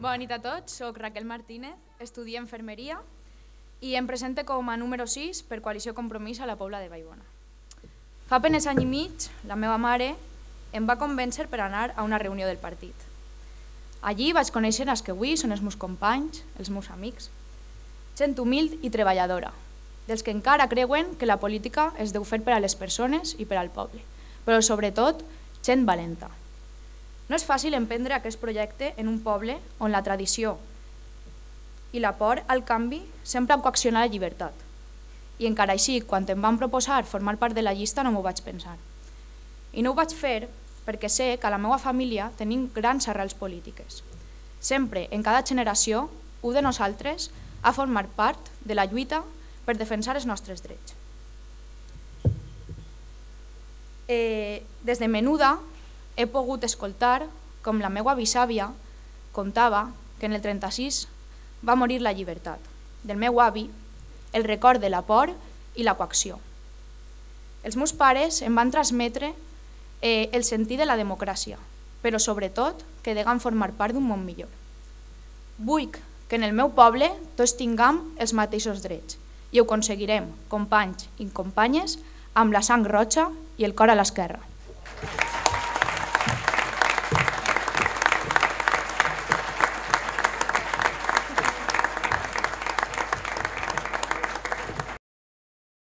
Bona nit a tots, soc Raquel Martínez, estudio Infermeria i em presento com a número 6 per Coalició Compromís a la Pobla de Vallbona. Fa apenas any i mig, la meva mare em va convèncer per anar a una reunió del partit. Allí vaig conèixer els que avui són els meus companys, els meus amics, gent humil i treballadora, dels que encara creuen que la política es deu fer per a les persones i per al poble, però sobretot gent valenta. No és fàcil emprendre aquest projecte en un poble on la tradició i la por al canvi sempre han coaccionat la llibertat. I encara així, quan em van proposar formar part de la llista no m'ho vaig pensar. I no ho vaig fer perquè sé que a la meva família tenim grans arrels polítiques. Sempre, en cada generació, un de nosaltres ha format part de la lluita per defensar els nostres drets. Des de menuda he pogut escoltar com la meva bisàvia contava que en el 36 va morir la llibertat, del meu avi el record de la por i la coacció. Els meus pares em van transmetre el sentir de la democràcia, però sobretot que deguem formar part d'un món millor. Vull que en el meu poble tots tinguem els mateixos drets i ho aconseguirem, companys i companyes, amb la sang roja i el cor a l'esquerra.